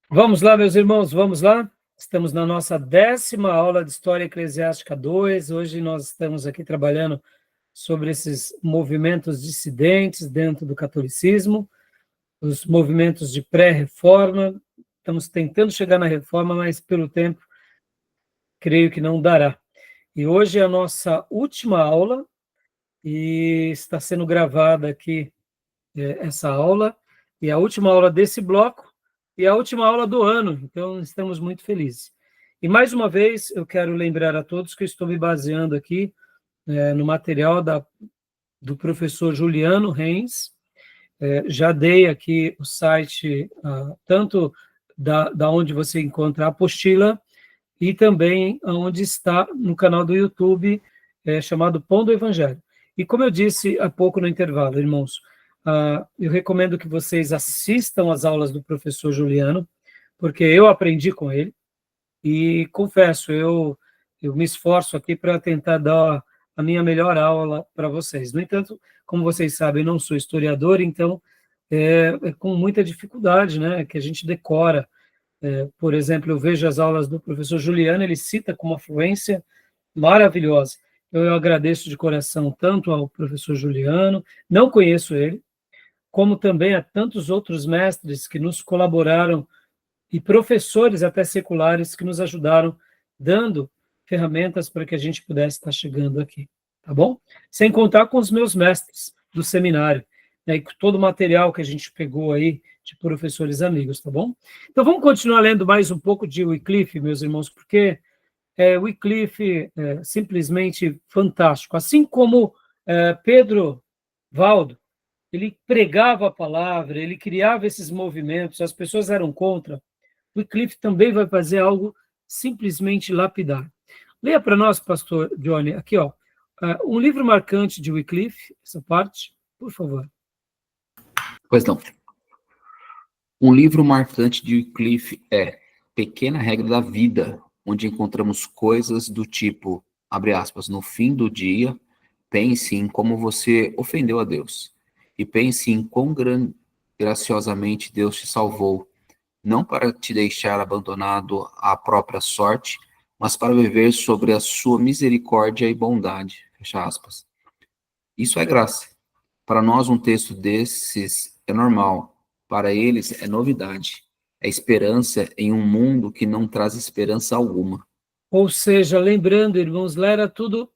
Vamos lá, meus irmãos, vamos lá? Estamos na nossa 10ª aula de História Eclesiástica 2. Hoje nós estamos aqui trabalhando sobre esses movimentos dissidentes dentro do catolicismo, os movimentos de pré-reforma. Estamos tentando chegar na reforma, mas pelo tempo, creio que não dará. E hoje é a nossa última aula, e está sendo gravada aqui essa aula, e a última aula desse bloco, e a última aula do ano, então estamos muito felizes. E mais uma vez, eu quero lembrar a todos que eu estou me baseando aqui no material do professor Juliano Reis. Já dei aqui o site, tanto da onde você encontra a apostila, e também onde está no canal do YouTube, chamado Pão do Evangelho. E como eu disse há pouco no intervalo, irmãos, eu recomendo que vocês assistam às aulas do professor Juliano, porque eu aprendi com ele, e confesso, eu me esforço aqui para tentar dar a minha melhor aula para vocês. No entanto, como vocês sabem, eu não sou historiador, então é com muita dificuldade, né, que a gente decora. Por exemplo, eu vejo as aulas do professor Juliano, ele cita com uma fluência maravilhosa. Eu agradeço de coração tanto ao professor Juliano, não conheço ele, como também a tantos outros mestres que nos colaboraram e professores até seculares que nos ajudaram, dando ferramentas para que a gente pudesse estar chegando aqui, tá bom? Sem contar com os meus mestres do seminário, né, e com todo o material que a gente pegou aí de professores amigos, tá bom? Então vamos continuar lendo mais um pouco de Wycliffe, meus irmãos, porque Wycliffe é simplesmente fantástico. Assim como Pedro Valdo, ele pregava a palavra, ele criava esses movimentos, as pessoas eram contra. Wycliffe também vai fazer algo simplesmente lapidar. Leia para nós, pastor Johnny, aqui, ó, um livro marcante de Wycliffe, essa parte, por favor. Pois não. Um livro marcante de Wycliffe é Pequena Regra da Vida, onde encontramos coisas do tipo, abre aspas, no fim do dia, pense em como você ofendeu a Deus, e pense em quão graciosamente Deus te salvou, não para te deixar abandonado à própria sorte, mas para viver sobre a sua misericórdia e bondade, fecha aspas. Isso é graça. Para nós, um texto desses é normal. Para eles, é novidade. É esperança em um mundo que não traz esperança alguma. Ou seja, lembrando, irmãos, lá era tudo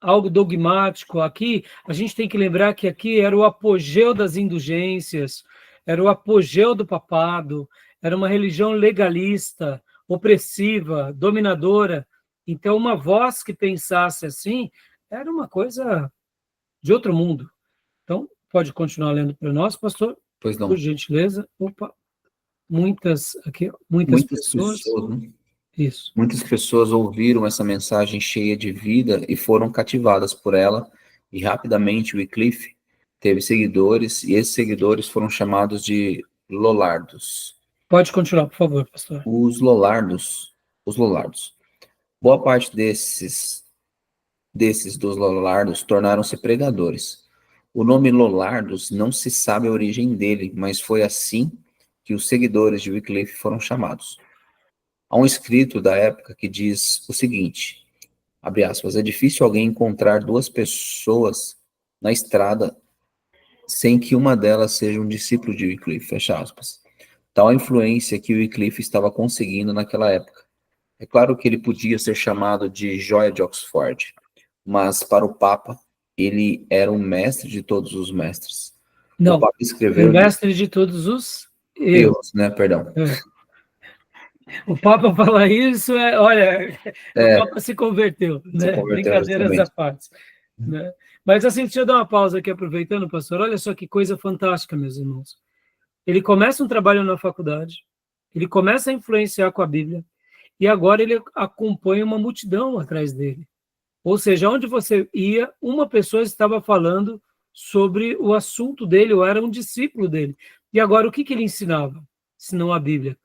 algo dogmático. Aqui, a gente tem que lembrar que aqui era o apogeu das indulgências, era o apogeu do papado, era uma religião legalista, opressiva, dominadora. Então, uma voz que pensasse assim era uma coisa de outro mundo. Então, pode continuar lendo para nós, pastor? Pois não. Por gentileza. Opa, muitas pessoas. Né? Isso. Muitas pessoas ouviram essa mensagem cheia de vida e foram cativadas por ela, e rapidamente Wycliffe teve seguidores, e esses seguidores foram chamados de Lollardos. Pode continuar, por favor, pastor. Os Lollardos. Boa parte desses dos Lollardos tornaram-se pregadores. O nome Lollardos não se sabe a origem dele, mas foi assim que os seguidores de Wycliffe foram chamados. Há um escrito da época que diz o seguinte, abre aspas, é difícil alguém encontrar duas pessoas na estrada sem que uma delas seja um discípulo de Wycliffe, fecha aspas. Tal a influência que Wycliffe estava conseguindo naquela época. É claro que ele podia ser chamado de joia de Oxford, mas para o Papa, ele era o mestre de todos os mestres. Não, o Papa escreveu... o mestre de todos os erros. Né, perdão. O Papa falar isso, olha, o Papa se converteu, né? Brincadeiras à parte. Né? Mas assim, deixa eu dar uma pausa aqui, aproveitando, pastor, olha só que coisa fantástica, meus irmãos. Ele começa um trabalho na faculdade, ele começa a influenciar com a Bíblia, e agora ele acompanha uma multidão atrás dele. Ou seja, onde você ia, uma pessoa estava falando sobre o assunto dele, ou era um discípulo dele. E agora, o que ele ensinava, se não a Bíblia?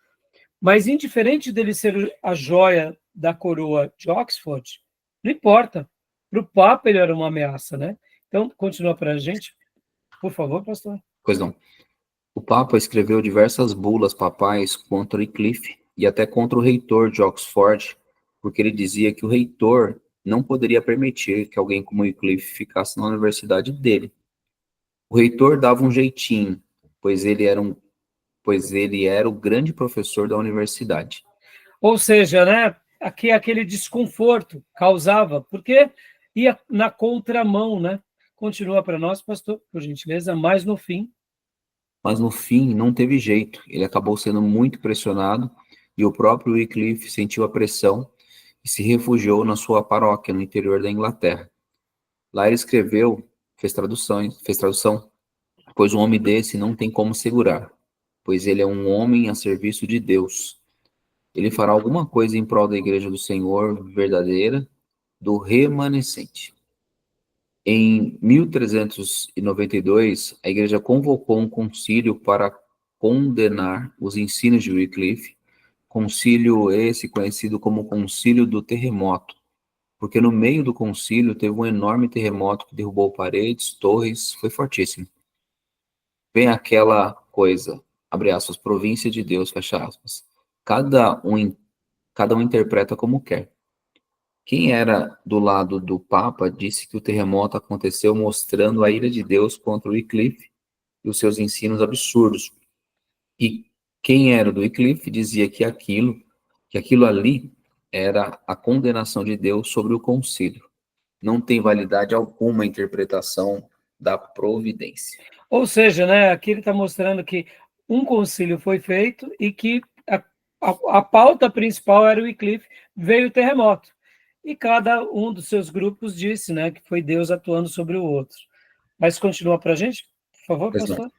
Mas, indiferente dele ser a joia da coroa de Oxford, não importa. Para o Papa, ele era uma ameaça, né? Então, continua para a gente, por favor, pastor. Pois não. O Papa escreveu diversas bulas papais contra Wycliffe e até contra o reitor de Oxford, porque ele dizia que o reitor não poderia permitir que alguém como Wycliffe ficasse na universidade dele. O reitor dava um jeitinho, pois ele era o grande professor da universidade. Ou seja, né, aqui aquele desconforto causava, porque ia na contramão, né? Continua para nós, pastor, por gentileza, mas no fim. Mas no fim não teve jeito, ele acabou sendo muito pressionado e o próprio Wycliffe sentiu a pressão e se refugiou na sua paróquia no interior da Inglaterra. Lá ele escreveu, fez tradução, pois um homem desse não tem como segurar, pois ele é um homem a serviço de Deus. Ele fará alguma coisa em prol da igreja do Senhor verdadeira, do remanescente. Em 1392, a igreja convocou um concílio para condenar os ensinos de Wycliffe, concílio esse conhecido como Concílio do Terremoto, porque no meio do concílio teve um enorme terremoto que derrubou paredes, torres, foi fortíssimo. Vem aquela coisa, abre aspas, província de Deus, fecha aspas. Cada um interpreta como quer. Quem era do lado do Papa disse que o terremoto aconteceu mostrando a ira de Deus contra o Wycliffe e os seus ensinos absurdos. E quem era do Wycliffe dizia que aquilo ali era a condenação de Deus sobre o concílio. Não tem validade alguma a interpretação da providência. Ou seja, né, aqui ele está mostrando que um concílio foi feito e que a pauta principal era o Wycliffe, veio o terremoto. E cada um dos seus grupos disse, né, que foi Deus atuando sobre o outro. Mas continua para a gente, por favor, pastor.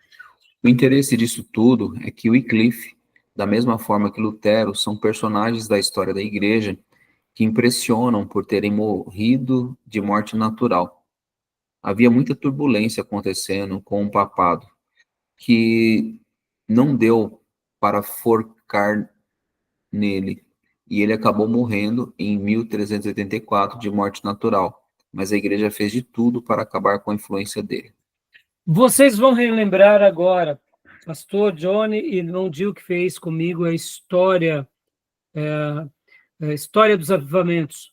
O interesse disso tudo é que Wycliffe, da mesma forma que Lutero, são personagens da história da igreja que impressionam por terem morrido de morte natural. Havia muita turbulência acontecendo com o papado, que não deu para forcar nele, e ele acabou morrendo em 1384 de morte natural, mas a igreja fez de tudo para acabar com a influência dele. Vocês vão relembrar agora, pastor Johnny e não Gil, que fez comigo a história dos avivamentos.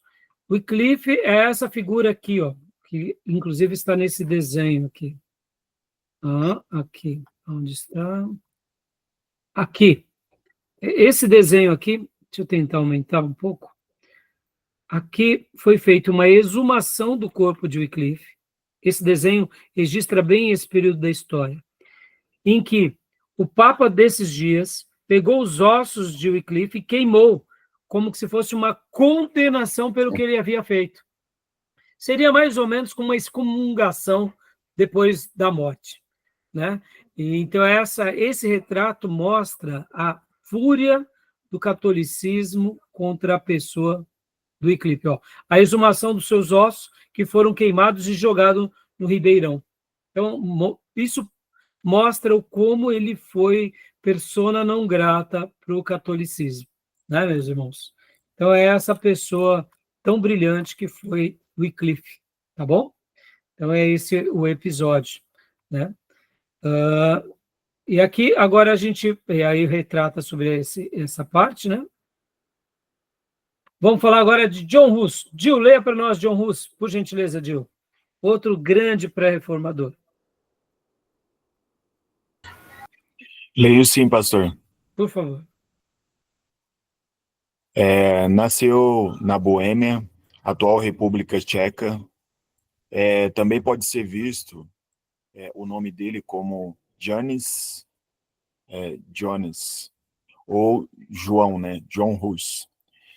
Wycliffe é essa figura aqui, ó, que inclusive está nesse desenho aqui. Aqui, onde está? Aqui. Esse desenho aqui, deixa eu tentar aumentar um pouco. Aqui foi feita uma exumação do corpo de Wycliffe. Esse desenho registra bem esse período da história, em que o Papa desses dias pegou os ossos de Wycliffe e queimou, como se fosse uma condenação pelo que ele havia feito. Seria mais ou menos como uma excomungação depois da morte, né? E, então, esse retrato mostra a fúria do catolicismo contra a pessoa do Wycliffe. Ó. A exumação dos seus ossos que foram queimados e jogados no Ribeirão. Então, isso mostra como ele foi persona não grata para o catolicismo, né, meus irmãos? Então, é essa pessoa tão brilhante que foi Wycliffe, tá bom? Então, é esse o episódio, né? E aqui, agora a gente aí retrata sobre essa parte, né? Vamos falar agora de John Hus. Gil, leia para nós John Hus, por gentileza, Gil. Outro grande pré-reformador. Leio sim, pastor. Por favor. Nasceu na Boêmia, atual República Tcheca. Também pode ser visto o nome dele como Jonas ou João, né? John Hus.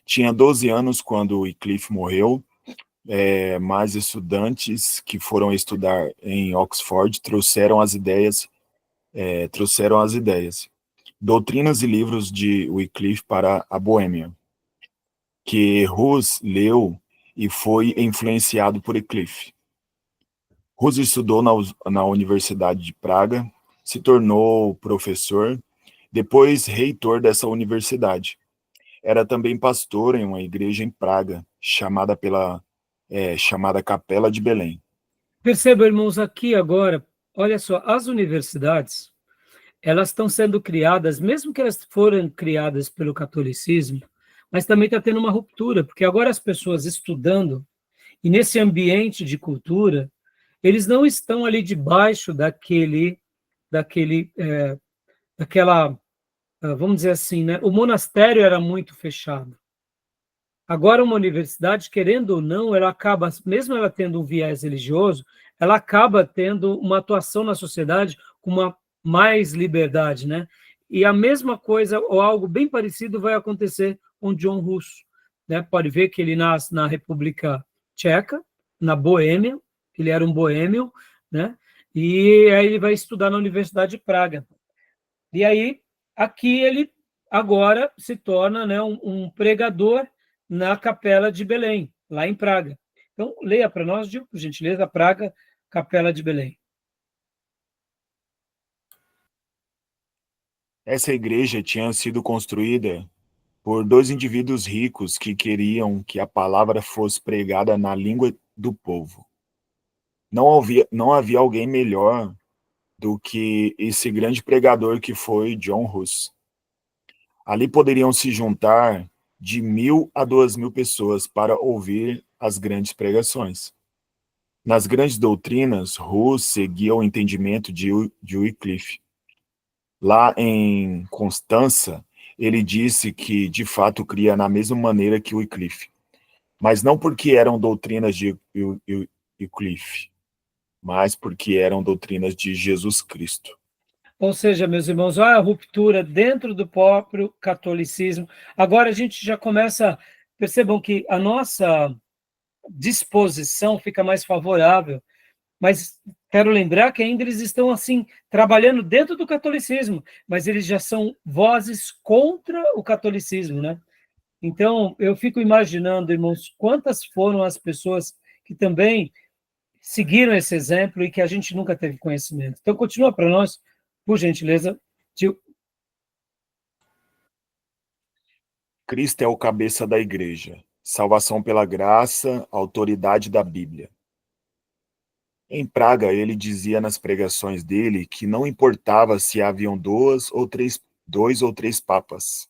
Tinha 12 anos quando Wycliffe morreu. Mais estudantes que foram estudar em Oxford trouxeram as ideias. Doutrinas e livros de Wycliffe para a Boêmia, que Hus leu e foi influenciado por Wycliffe. Hus estudou na Universidade de Praga, se tornou professor, depois reitor dessa universidade. Era também pastor em uma igreja em Praga, chamada Capela de Belém. Perceba, irmãos, aqui agora, olha só, as universidades, elas estão sendo criadas, mesmo que elas foram criadas pelo catolicismo, mas também está tendo uma ruptura, porque agora as pessoas estudando, e nesse ambiente de cultura, eles não estão ali debaixo daquela, vamos dizer assim, né? O monastério era muito fechado. Agora, uma universidade, querendo ou não, ela acaba, mesmo ela tendo um viés religioso, ela acaba tendo uma atuação na sociedade com uma mais liberdade, né? E a mesma coisa, ou algo bem parecido, vai acontecer com John Hus, né? Pode ver que ele nasce na República Tcheca, na Boêmia, ele era um boêmio, né? E aí ele vai estudar na Universidade de Praga. E aí, aqui ele agora se torna, né, um pregador na Capela de Belém, lá em Praga. Então, leia para nós, Gil, por gentileza, Praga, Capela de Belém. Essa igreja tinha sido construída por dois indivíduos ricos que queriam que a palavra fosse pregada na língua do povo. Não havia alguém melhor do que esse grande pregador que foi John Hus. Ali poderiam se juntar de 1.000 a 2.000 pessoas para ouvir as grandes pregações. Nas grandes doutrinas, Hus seguia o entendimento de Wycliffe. Lá em Constança, ele disse que, de fato, cria na mesma maneira que Wycliffe, mas não porque eram doutrinas de Wycliffe, mas porque eram doutrinas de Jesus Cristo. Ou seja, meus irmãos, olha a ruptura dentro do próprio catolicismo. Agora a gente já começa, percebam que a nossa disposição fica mais favorável, mas quero lembrar que ainda eles estão assim trabalhando dentro do catolicismo, mas eles já são vozes contra o catolicismo, né? Então, eu fico imaginando, irmãos, quantas foram as pessoas que também seguiram esse exemplo e que a gente nunca teve conhecimento. Então, continua para nós, por gentileza, tio. Cristo é o cabeça da igreja, salvação pela graça, autoridade da Bíblia. Em Praga, ele dizia nas pregações dele que não importava se haviam dois ou três papas.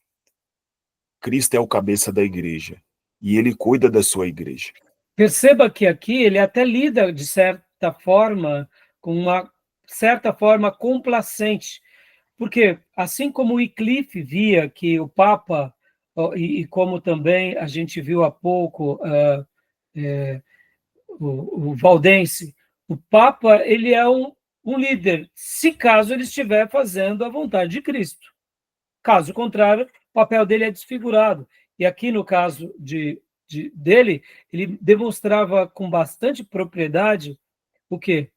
Cristo é o cabeça da igreja, e ele cuida da sua igreja. Perceba que aqui ele até lida, de certa forma, com uma certa forma complacente, porque assim como Wycliffe via que o Papa, e como também a gente viu há pouco, o Valdense, o Papa ele é um líder, se caso ele estiver fazendo a vontade de Cristo. Caso contrário, o papel dele é desfigurado. E aqui, no caso dele, ele demonstrava com bastante propriedade o quê?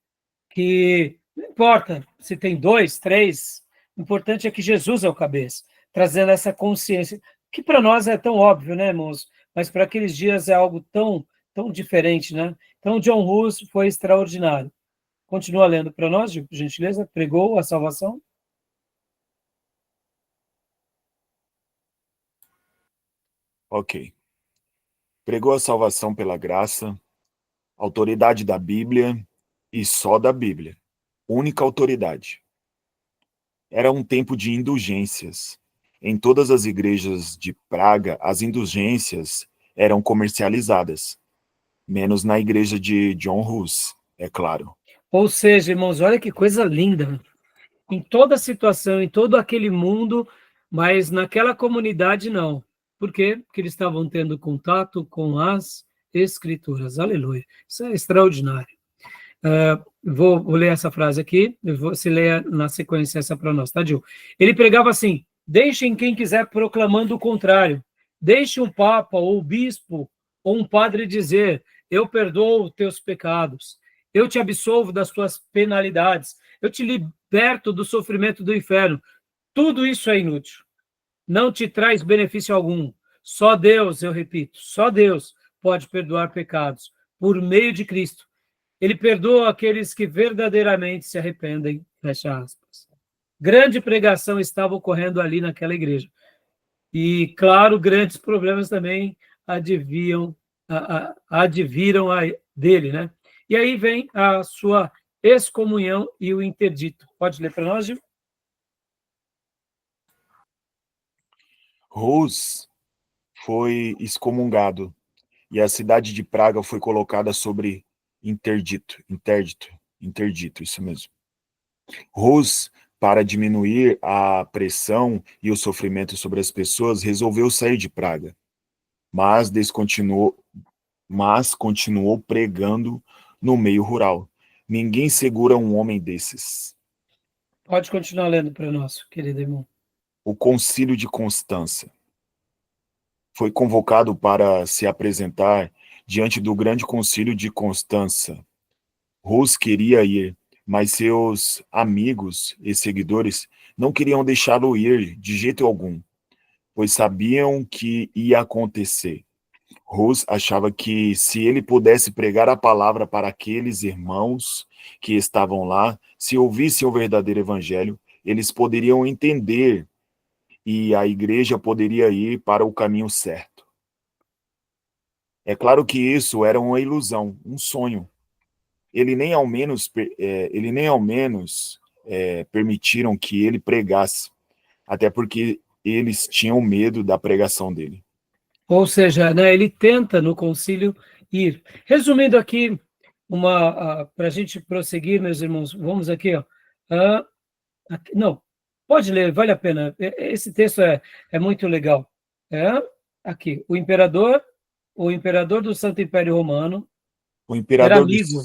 Que não importa se tem 2, 3, o importante é que Jesus é o cabeça, trazendo essa consciência, que para nós é tão óbvio, né, irmãos? Mas para aqueles dias é algo tão diferente, né? Então, John Hus foi extraordinário. Continua lendo para nós, por gentileza, pregou a salvação. Ok. Pregou a salvação pela graça, autoridade da Bíblia e só da Bíblia. Única autoridade. Era um tempo de indulgências. Em todas as igrejas de Praga, as indulgências eram comercializadas, menos na igreja de John Hus, é claro. Ou seja, irmãos, olha que coisa linda. Em toda situação, em todo aquele mundo, mas naquela comunidade não. Por quê? Porque eles estavam tendo contato com as Escrituras. Aleluia. Isso é extraordinário. Vou ler essa frase aqui, você lê na sequência essa para nós, tá, Gil? Ele pregava assim: deixem quem quiser proclamando o contrário. Deixe um papa ou um bispo ou um padre dizer: eu perdoo teus pecados, eu te absolvo das tuas penalidades, eu te liberto do sofrimento do inferno. Tudo isso é inútil. Não te traz benefício algum. Só Deus, eu repito, só Deus pode perdoar pecados por meio de Cristo. Ele perdoa aqueles que verdadeiramente se arrependem, fecha aspas. Grande pregação estava ocorrendo ali naquela igreja. E, claro, grandes problemas também adviram dele, né? E aí vem a sua excomunhão e o interdito. Pode ler para nós, Gil? Rus foi excomungado e a cidade de Praga foi colocada sobre interdito, isso mesmo. Rus, para diminuir a pressão e o sofrimento sobre as pessoas, resolveu sair de Praga, mas continuou pregando no meio rural. Ninguém segura um homem desses. Pode continuar lendo para nós, querido irmão. O Concílio de Constança foi convocado para se apresentar diante do Grande Concílio de Constança. Rus queria ir, mas seus amigos e seguidores não queriam deixá-lo ir de jeito algum, pois sabiam que ia acontecer. Rus achava que se ele pudesse pregar a palavra para aqueles irmãos que estavam lá, se ouvissem o verdadeiro evangelho, eles poderiam entender e a igreja poderia ir para o caminho certo. É claro que isso era uma ilusão, um sonho. Ele nem ao menos permitiram que ele pregasse, até porque eles tinham medo da pregação dele. Ou seja, né, ele tenta no concílio ir. Resumindo aqui, para a gente prosseguir, meus irmãos, vamos aqui, ó. Não, pode ler, vale a pena. Esse texto é muito legal. Aqui, o imperador do Santo Império Romano era amigo.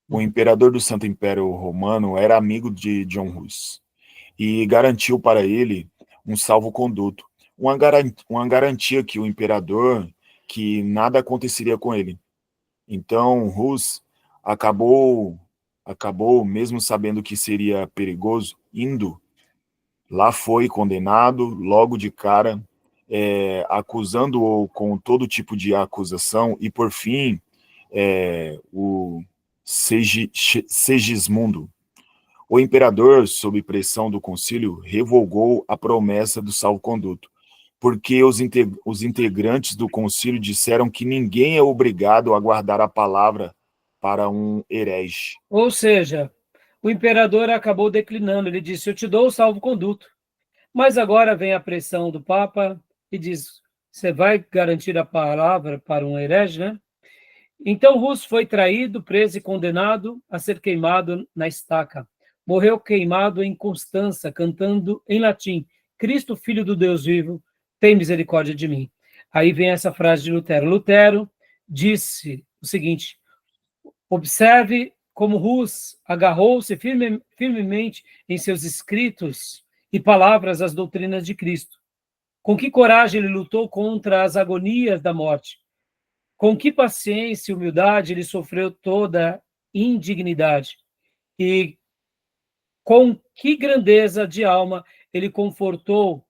O imperador do Santo Império Romano era amigo de John Hus e garantiu para ele um salvo-conduto, uma garantia que o imperador, que nada aconteceria com ele. Então, Hus acabou, mesmo sabendo que seria perigoso, indo. Lá foi condenado, logo de cara, acusando-o com todo tipo de acusação, e por fim, o Segismundo, o imperador, sob pressão do concílio, revogou a promessa do salvo-conduto, porque os integrantes do concílio disseram que ninguém é obrigado a guardar a palavra para um herege. Ou seja, o imperador acabou declinando, ele disse, eu te dou o salvo-conduto, mas agora vem a pressão do Papa e diz, você vai garantir a palavra para um herege, né? Então Rus foi traído, preso e condenado a ser queimado na estaca. Morreu queimado em Constança, cantando em latim, Cristo, Filho do Deus vivo, tem misericórdia de mim. Aí vem essa frase de Lutero. Lutero disse o seguinte, observe como Rus agarrou-se firmemente em seus escritos e palavras às doutrinas de Cristo. Com que coragem ele lutou contra as agonias da morte. Com que paciência e humildade ele sofreu toda indignidade. E com que grandeza de alma ele confrontou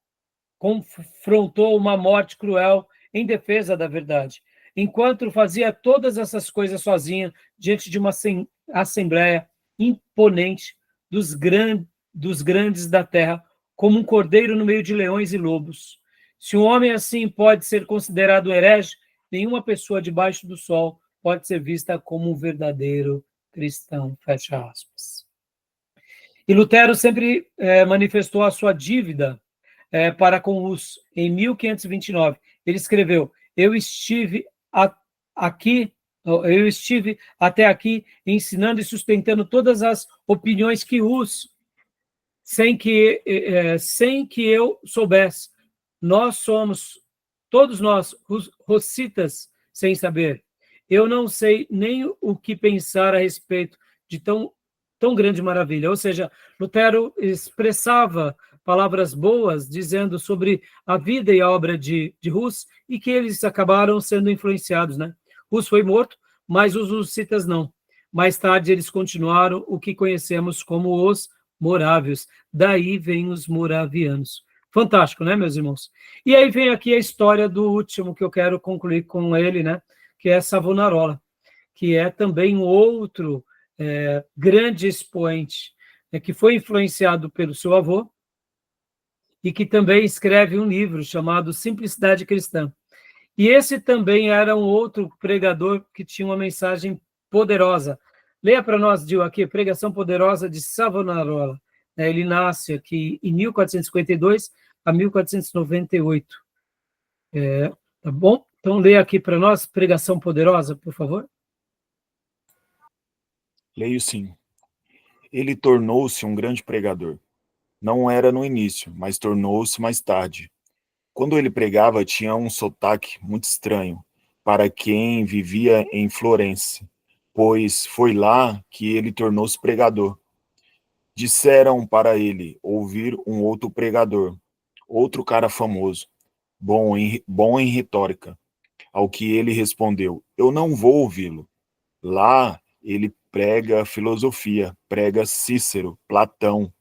uma morte cruel em defesa da verdade. Enquanto fazia todas essas coisas sozinho, diante de uma assembleia imponente dos grandes da terra, como um cordeiro no meio de leões e lobos. Se um homem assim pode ser considerado um herege, nenhuma pessoa debaixo do sol pode ser vista como um verdadeiro cristão. Fecha aspas. E Lutero sempre manifestou a sua dívida para com Hus. Em 1529, ele escreveu, eu estive até aqui ensinando e sustentando todas as opiniões que Hus, sem que eu soubesse. Todos nós, russitas, sem saber. Eu não sei nem o que pensar a respeito de tão grande maravilha. Ou seja, Lutero expressava palavras boas, dizendo sobre a vida e a obra de Hus, e que eles acabaram sendo influenciados, né? Hus foi morto, mas os hussitas não. Mais tarde, eles continuaram o que conhecemos como os morávios. Daí vem os moravianos. Fantástico, né, meus irmãos? E aí vem aqui a história do último, que eu quero concluir com ele, né? Que é Savonarola, que é também um outro grande expoente, que foi influenciado pelo seu avô, e que também escreve um livro chamado Simplicidade Cristã. E esse também era um outro pregador que tinha uma mensagem poderosa. Leia para nós, Dil, aqui, Pregação Poderosa de Savonarola. Ele nasce aqui em 1452, a 1498. Tá bom? Então, leia aqui para nós, Pregação Poderosa, por favor. Leio sim. Ele tornou-se um grande pregador. Não era no início, mas tornou-se mais tarde. Quando ele pregava, tinha um sotaque muito estranho para quem vivia em Florença, pois foi lá que ele tornou-se pregador. Disseram para ele ouvir um outro pregador, outro cara famoso, bom em retórica. Ao que ele respondeu: eu não vou ouvi-lo. Lá ele prega filosofia, prega Cícero, Platão.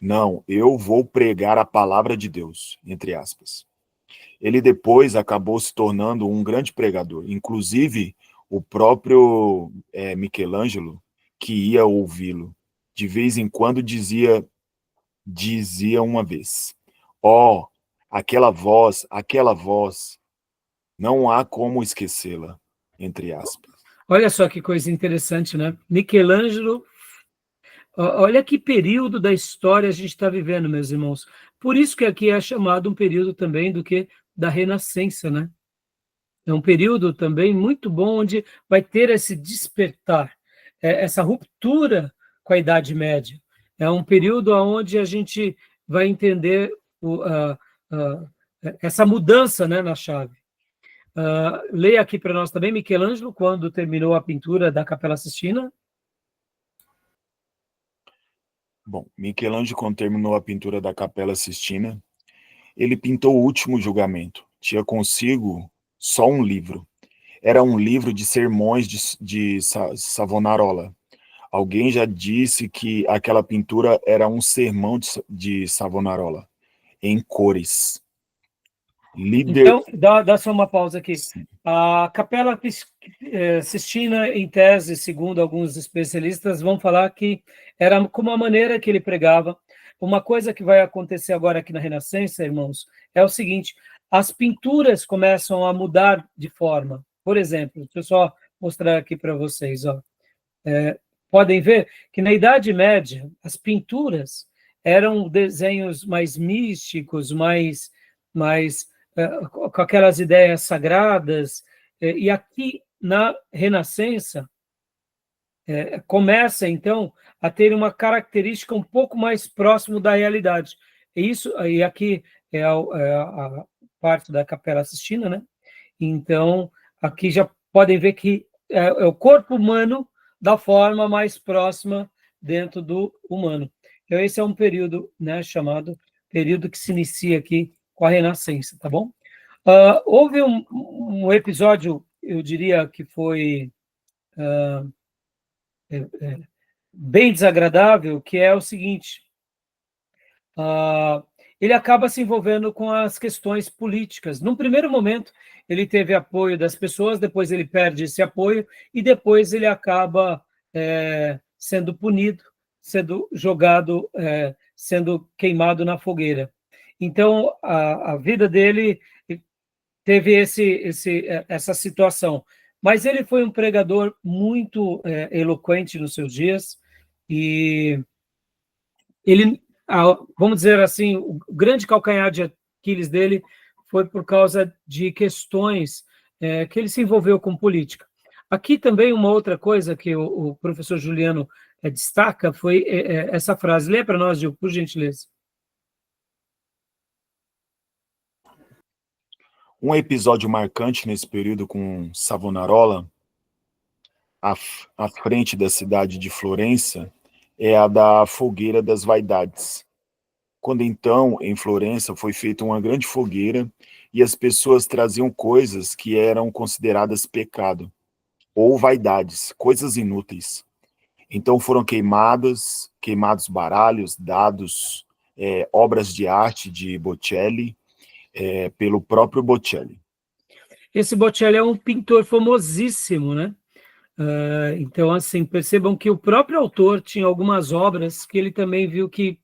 Não, eu vou pregar a palavra de Deus, entre aspas. Ele depois acabou se tornando um grande pregador. Inclusive, o próprio Michelangelo, que ia ouvi-lo, de vez em quando dizia uma vez: ó, aquela voz, não há como esquecê-la, entre aspas. Olha só que coisa interessante, né? Michelangelo, olha que período da história a gente está vivendo, meus irmãos. Por isso que aqui é chamado um período também da Renascença, né? É um período também muito bom, onde vai ter esse despertar, essa ruptura com a Idade Média. É um período onde a gente vai entender essa mudança, né, na chave. Leia aqui para nós também, Michelangelo, quando terminou a pintura da Capela Sistina. Bom, Michelangelo, quando terminou a pintura da Capela Sistina, ele pintou o Último Julgamento. Tinha consigo só um livro. Era um livro de sermões de Savonarola. Alguém já disse que aquela pintura era um sermão de Savonarola, em cores. Então, dá só uma pausa aqui. Sim. A Capela Sistina, em tese, segundo alguns especialistas, vão falar que era como a maneira que ele pregava. Uma coisa que vai acontecer agora aqui na Renascença, irmãos, é o seguinte: as pinturas começam a mudar de forma. Por exemplo, deixa eu só mostrar aqui para vocês. Ó. Podem ver que na Idade Média, as pinturas eram desenhos mais místicos, mais com aquelas ideias sagradas, e aqui na Renascença começa, então, a ter uma característica um pouco mais próximo da realidade. E aqui é a parte da Capela Sistina, né? Então, aqui já podem ver que é o corpo humano da forma mais próxima dentro do humano. Então, esse é um período, né, chamado período que se inicia aqui com a Renascença, tá bom? Houve um episódio, eu diria que foi bem desagradável, que é o seguinte: ele acaba se envolvendo com as questões políticas. Num primeiro momento, ele teve apoio das pessoas, depois ele perde esse apoio, e depois ele acaba sendo punido, sendo jogado, sendo queimado na fogueira. Então, a vida dele teve essa situação. Mas ele foi um pregador muito eloquente nos seus dias, e ele, vamos dizer assim, o grande calcanhar de Aquiles dele foi por causa de questões que ele se envolveu com política. Aqui também uma outra coisa que o professor Juliano destaca foi essa frase. Lê para nós, Gil, por gentileza. Um episódio marcante nesse período com Savonarola, à frente da cidade de Florença, é a da Fogueira das Vaidades. Quando então, em Florença, foi feita uma grande fogueira e as pessoas traziam coisas que eram consideradas pecado, ou vaidades, coisas inúteis. Então foram queimados baralhos, dados, obras de arte de Botticelli, pelo próprio Botticelli. Esse Botticelli é um pintor famosíssimo, né? Então, assim, percebam que o próprio autor tinha algumas obras que ele também viu que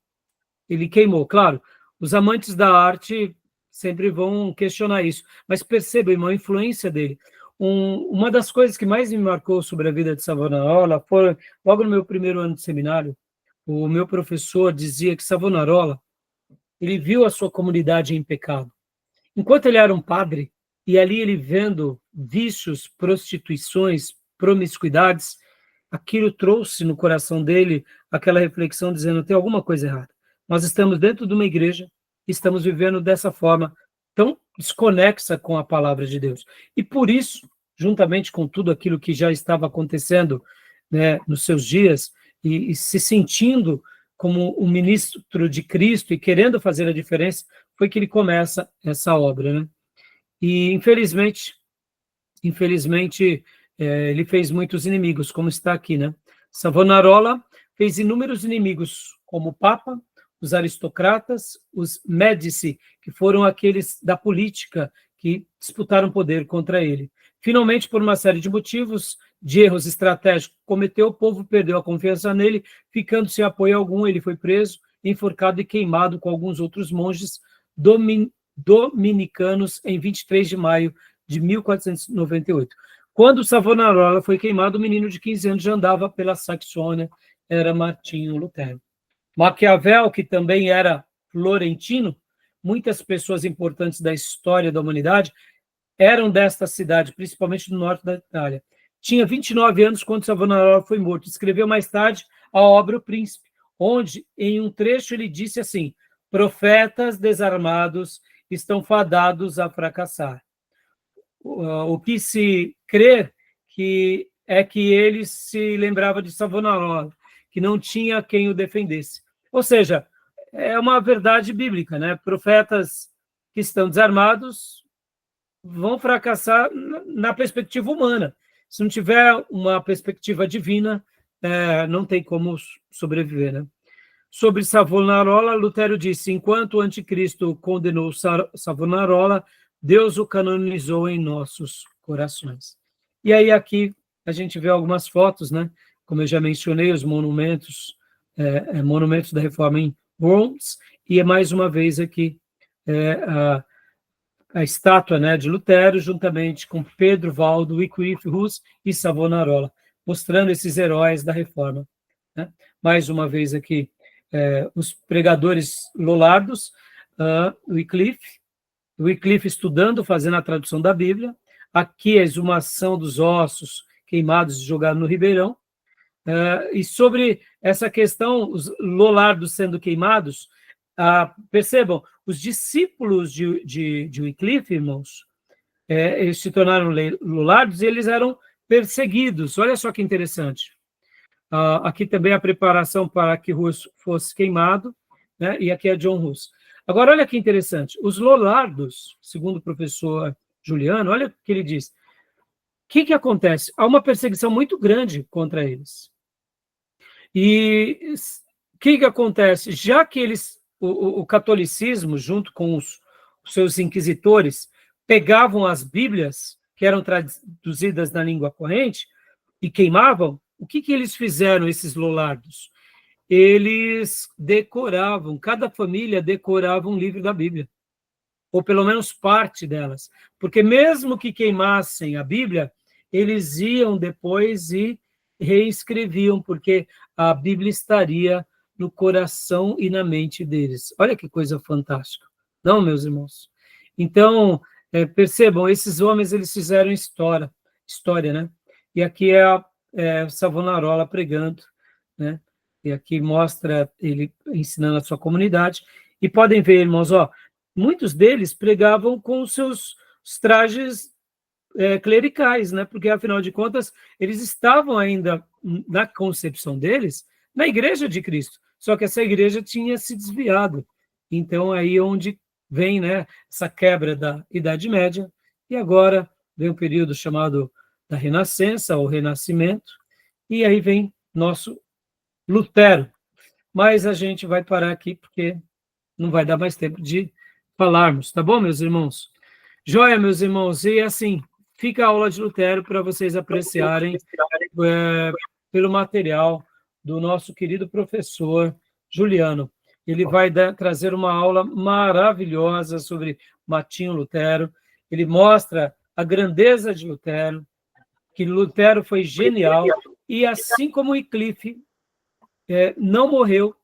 ele queimou. Claro, os amantes da arte sempre vão questionar isso, mas percebam, irmão, a influência dele. Uma das coisas que mais me marcou sobre a vida de Savonarola foi, logo no meu primeiro ano de seminário, o meu professor dizia que Savonarola ele viu a sua comunidade em pecado. Enquanto ele era um padre, e ali ele vendo vícios, prostituições, promiscuidades, aquilo trouxe no coração dele aquela reflexão dizendo, tem alguma coisa errada. Nós estamos dentro de uma igreja, estamos vivendo dessa forma tão desconexa com a palavra de Deus. E por isso, juntamente com tudo aquilo que já estava acontecendo, né, nos seus dias, e se sentindo como um ministro de Cristo e querendo fazer a diferença, foi que ele começa essa obra, né? E, infelizmente, ele fez muitos inimigos, como está aqui, né? Savonarola fez inúmeros inimigos, como o Papa, os aristocratas, os Médici, que foram aqueles da política que disputaram poder contra ele. Finalmente, por uma série de motivos, de erros estratégicos que cometeu, o povo perdeu a confiança nele, ficando sem apoio algum, ele foi preso, enforcado e queimado com alguns outros monges dominicanos em 23 de maio de 1498. Quando Savonarola foi queimado, o menino de 15 anos já andava pela Saxônia, era Martinho Lutero. Maquiavel, que também era florentino, muitas pessoas importantes da história da humanidade eram desta cidade, principalmente do norte da Itália. Tinha 29 anos quando Savonarola foi morto. Escreveu mais tarde a obra O Príncipe, onde, em um trecho, ele disse assim: profetas desarmados estão fadados a fracassar. O que se crê que ele se lembrava de Savonarola, que não tinha quem o defendesse. Ou seja, é uma verdade bíblica, né? Profetas que estão desarmados vão fracassar na perspectiva humana. Se não tiver uma perspectiva divina, não tem como sobreviver, né? Sobre Savonarola, Lutero disse: enquanto o anticristo condenou Savonarola, Deus o canonizou em nossos corações. E aí aqui a gente vê algumas fotos, né? Como eu já mencionei, os monumentos da Reforma em Worms, e mais uma vez aqui a estátua, né, de Lutero, juntamente com Pedro, Valdo, Wycliffe, Hus e Savonarola, mostrando esses heróis da Reforma, né? Mais uma vez aqui, os pregadores lollardos, Wycliffe estudando, fazendo a tradução da Bíblia, aqui a exumação dos ossos queimados e jogados no Ribeirão, e sobre essa questão, os lollardos sendo queimados, percebam, os discípulos de Wycliffe, irmãos, eles se tornaram lollardos e eles eram perseguidos. Olha só que interessante. Aqui também a preparação para que Hus fosse queimado, né? E aqui é John Hus. Agora, olha que interessante. Os lollardos, segundo o professor Juliano, olha o que ele diz. O que acontece? Há uma perseguição muito grande contra eles. E o que acontece? Já que o catolicismo, junto com os seus inquisitores, pegavam as Bíblias, que eram traduzidas na língua corrente, e queimavam, o que eles fizeram, esses lollardos? Eles decoravam, cada família decorava um livro da Bíblia, ou pelo menos parte delas, porque mesmo que queimassem a Bíblia, eles iam depois e reescreviam, porque a Bíblia estaria no coração e na mente deles. Olha que coisa fantástica, não, meus irmãos? Então, percebam, esses homens, eles fizeram história, né? E aqui Savonarola pregando, né? E aqui mostra ele ensinando a sua comunidade. E podem ver, irmãos, muitos deles pregavam com os seus trajes clericais, né? Porque, afinal de contas, eles estavam ainda, na concepção deles, na igreja de Cristo. Só que essa igreja tinha se desviado. Então, aí onde vem, né, essa quebra da Idade Média, e agora vem um período chamado da Renascença, ou Renascimento, e aí vem nosso Lutero. Mas a gente vai parar aqui, porque não vai dar mais tempo de falarmos, tá bom, meus irmãos? Joia, meus irmãos, e assim, fica a aula de Lutero para vocês apreciarem pelo material do nosso querido professor Juliano. Ele vai trazer uma aula maravilhosa sobre Martinho Lutero. Ele mostra a grandeza de Lutero, que Lutero foi genial, e assim como Wycliffe não morreu,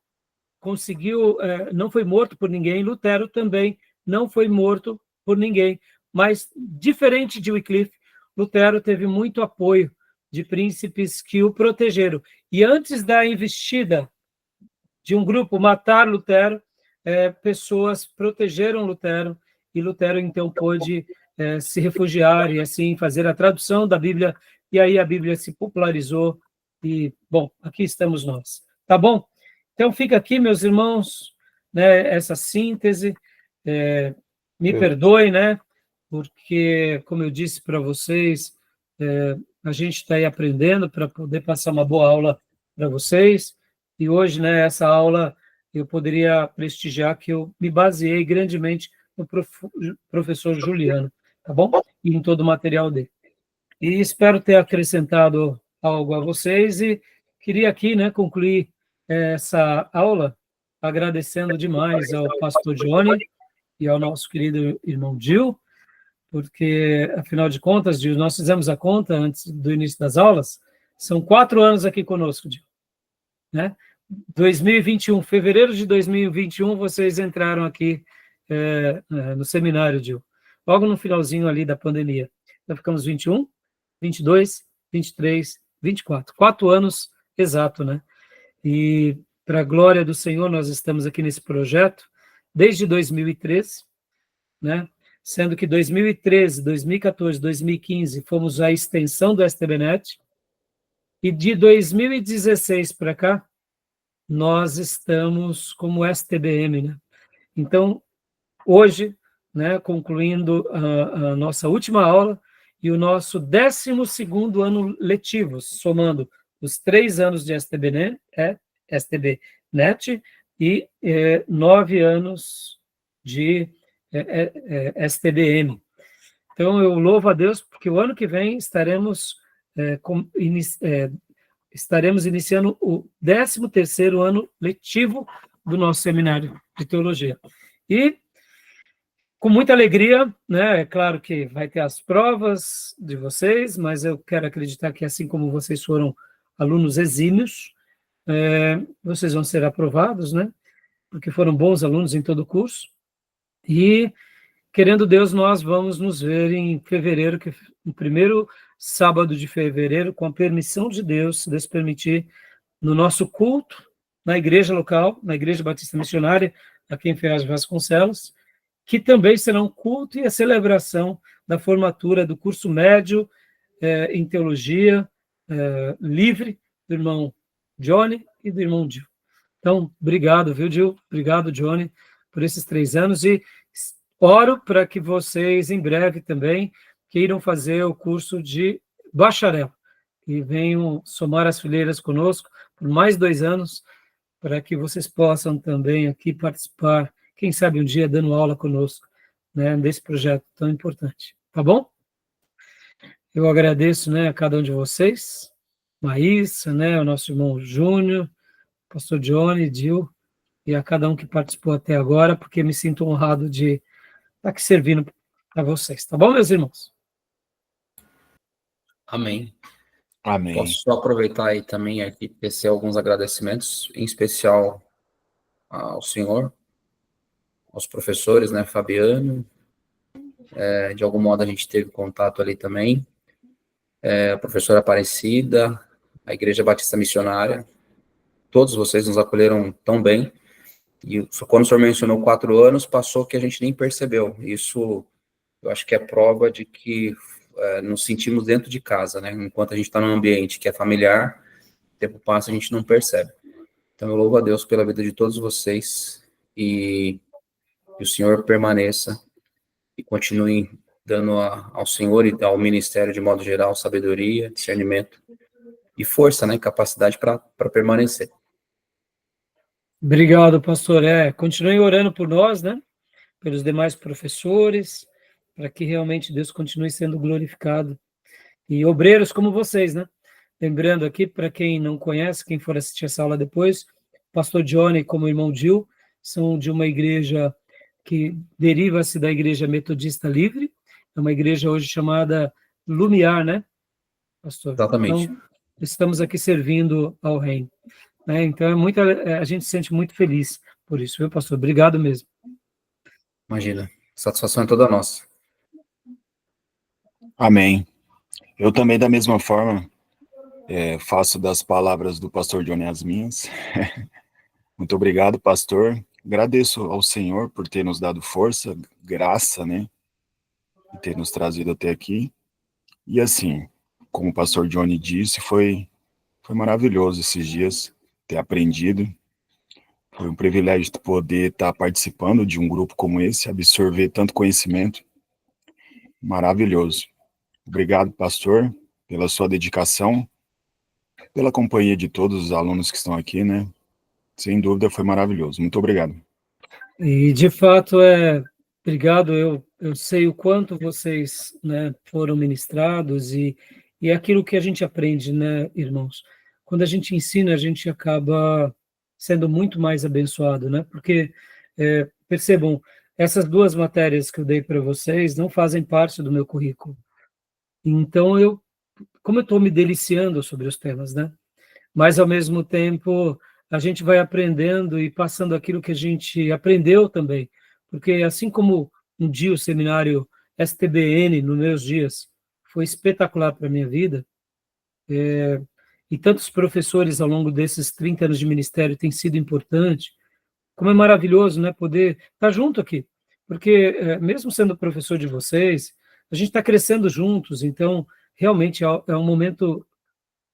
conseguiu, não foi morto por ninguém, Lutero também não foi morto por ninguém, mas, diferente de Wycliffe, Lutero teve muito apoio de príncipes que o protegeram. E antes da investida de um grupo matar Lutero, pessoas protegeram Lutero, e Lutero, então, pôde se refugiar e, assim, fazer a tradução da Bíblia, e aí a Bíblia se popularizou, e, bom, aqui estamos nós. Tá bom? Então, fica aqui, meus irmãos, né, essa síntese. Me perdoe, né, porque, como eu disse para vocês, a gente está aí aprendendo para poder passar uma boa aula para vocês, e hoje, né, essa aula eu poderia prestigiar que eu me baseei grandemente no professor Juliano, tá bom? E em todo o material dele. E espero ter acrescentado algo a vocês, e queria aqui, né, concluir essa aula agradecendo demais ao pastor Johnny e ao nosso querido irmão Gil, porque, afinal de contas, Gil, nós fizemos a conta antes do início das aulas, são 4 anos aqui conosco, Gil, né? 2021, fevereiro de 2021, vocês entraram aqui no seminário, Gil, logo no finalzinho ali da pandemia. Então, ficamos 21, 22, 23, 24. 4 anos exato, né? E, para a glória do Senhor, nós estamos aqui nesse projeto desde 2013, né? Sendo que 2013, 2014, 2015 fomos a extensão do STBnet, e de 2016 para cá, nós estamos como STBM, né? Então, hoje, né, concluindo a nossa última aula e o nosso 12º ano letivo, somando os 3 anos de STBnet e 9 anos de STBM. Então, eu louvo a Deus, porque o ano que vem estaremos iniciando o 13º ano letivo do nosso seminário de teologia. E, com muita alegria, né, é claro que vai ter as provas de vocês, mas eu quero acreditar que, assim como vocês foram alunos exímios, vocês vão ser aprovados, né, porque foram bons alunos em todo o curso, e, querendo Deus, nós vamos nos ver em fevereiro, no primeiro sábado de fevereiro, com a permissão de Deus, se Deus permitir, no nosso culto, na igreja local, na Igreja Batista Missionária, aqui em Ferraz de Vasconcelos, que também será um culto e a celebração da formatura do curso médio em teologia livre, do irmão Johnny e do irmão Gil. Então, obrigado, viu, Gil? Obrigado, Johnny, por esses 3 anos, e oro para que vocês, em breve também, queiram fazer o curso de bacharel, e venham somar as fileiras conosco por mais 2 anos, para que vocês possam também aqui participar, quem sabe um dia dando aula conosco, né, desse projeto tão importante. Tá bom? Eu agradeço, né, a cada um de vocês, Maísa, né, o nosso irmão Júnior, pastor Johnny, Gil, e a cada um que participou até agora, porque me sinto honrado de estar aqui servindo a vocês. Tá bom, meus irmãos? Amém. Amém. Posso só aproveitar aí também aqui tecer alguns agradecimentos, em especial ao senhor, aos professores, né, Fabiano, de algum modo a gente teve contato ali também, a professora Aparecida, a Igreja Batista Missionária, todos vocês nos acolheram tão bem, e quando o senhor mencionou 4 anos, passou que a gente nem percebeu. Isso, eu acho que é prova de que nos sentimos dentro de casa, né? Enquanto a gente está num ambiente que é familiar, o tempo passa e a gente não percebe. Então, eu louvo a Deus pela vida de todos vocês, e que o Senhor permaneça e continue dando ao Senhor e ao ministério, de modo geral, sabedoria, discernimento e força, né? Capacidade para permanecer. Obrigado, pastor. Continuem orando por nós, né? Pelos demais professores, para que realmente Deus continue sendo glorificado. E obreiros como vocês, né? Lembrando aqui, para quem não conhece, quem for assistir essa aula depois, pastor Johnny, como irmão Gil, são de uma igreja que deriva-se da Igreja Metodista Livre, é uma igreja hoje chamada Lumiar, né, pastor? Exatamente. Então, estamos aqui servindo ao reino. né? Então, a gente se sente muito feliz por isso, viu, pastor? Obrigado mesmo. Imagina, satisfação é toda nossa. Amém. Eu também, da mesma forma, faço das palavras do pastor Johnny as minhas. Muito obrigado, pastor. Agradeço ao Senhor por ter nos dado força, graça, né? E ter nos trazido até aqui. E assim, como o pastor Johnny disse, foi maravilhoso esses dias ter aprendido. Foi um privilégio poder estar participando de um grupo como esse, absorver tanto conhecimento. Maravilhoso. Obrigado, pastor, pela sua dedicação, pela companhia de todos os alunos que estão aqui, né? Sem dúvida, foi maravilhoso. Muito obrigado. E, de fato, obrigado. Eu sei o quanto vocês, né, foram ministrados e aquilo que a gente aprende, né, irmãos? Quando a gente ensina, a gente acaba sendo muito mais abençoado, né? Porque, percebam, essas duas matérias que eu dei para vocês não fazem parte do meu currículo. Então, como eu estou me deliciando sobre os temas, né? Mas, ao mesmo tempo, a gente vai aprendendo e passando aquilo que a gente aprendeu também. Porque, assim como um dia o seminário STBN, nos meus dias, foi espetacular para a minha vida, e tantos professores ao longo desses 30 anos de ministério têm sido importante, como é maravilhoso, né, poder estar junto aqui. Porque, mesmo sendo professor de vocês, a gente está crescendo juntos, então, realmente é um momento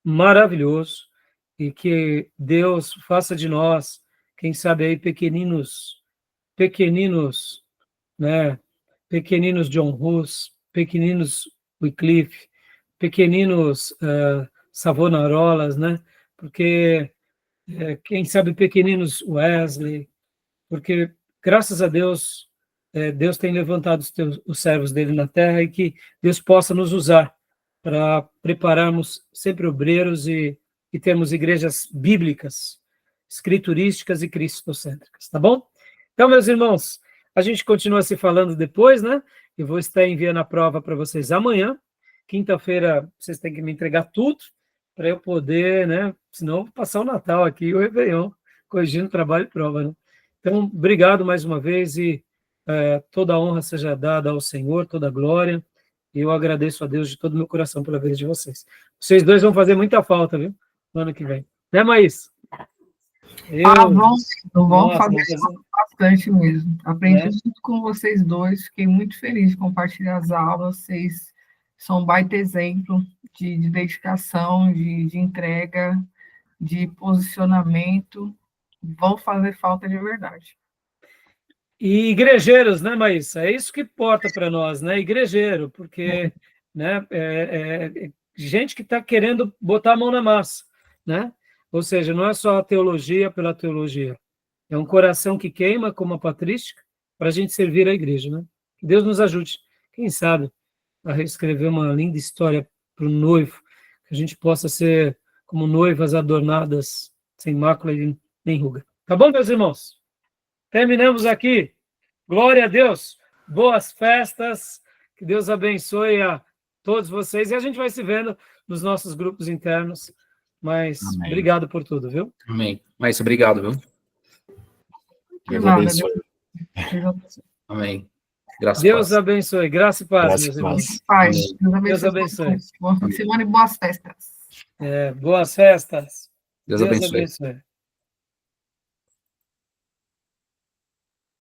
maravilhoso, e que Deus faça de nós, quem sabe aí pequeninos, né, pequeninos John Hus, pequeninos Wycliffe, pequeninos Savonarolas, né, porque quem sabe pequeninos Wesley, porque graças a Deus, Deus tem levantado os servos dele na terra, e que Deus possa nos usar para prepararmos sempre obreiros e termos igrejas bíblicas, escriturísticas e cristocêntricas, tá bom? Então, meus irmãos, a gente continua se falando depois, né? Eu vou estar enviando a prova para vocês amanhã. Quinta-feira, vocês têm que me entregar tudo para eu poder, né? Senão eu vou passar o Natal aqui e o Réveillon, corrigindo trabalho e prova, né? Então, obrigado mais uma vez, e toda a honra seja dada ao Senhor, toda a glória. E eu agradeço a Deus de todo o meu coração pela vida de vocês. Vocês dois vão fazer muita falta, viu? No ano que vem. Né, Maís? Vamos fazer bastante mesmo. Aprendi tudo com vocês dois, fiquei muito feliz de compartilhar as aulas. Vocês são um baita exemplo de dedicação, de entrega, de posicionamento. Vão fazer falta de verdade. E igrejeiros, né, Maísa? É isso que importa para nós, né? Igrejeiro, porque né, gente que está querendo botar a mão na massa, né? Ou seja, não é só a teologia pela teologia. É um coração que queima, como a patrística, para a gente servir a igreja, né? Que Deus nos ajude, quem sabe, a reescrever uma linda história para o noivo, que a gente possa ser como noivas adornadas, sem mácula e nem ruga. Tá bom, meus irmãos? Terminamos aqui. Glória a Deus. Boas festas. Que Deus abençoe a todos vocês. E a gente vai se vendo nos nossos grupos internos. Mas Amém. Obrigado por tudo, viu? Amém. Mas obrigado, viu? Deus abençoe. Amém. Graças Deus a Deus. abençoe. Graça e paz, Graças meus e irmãos. Paz. Deus abençoe. Boa fim de semana e boas festas. Boas festas. Deus abençoe.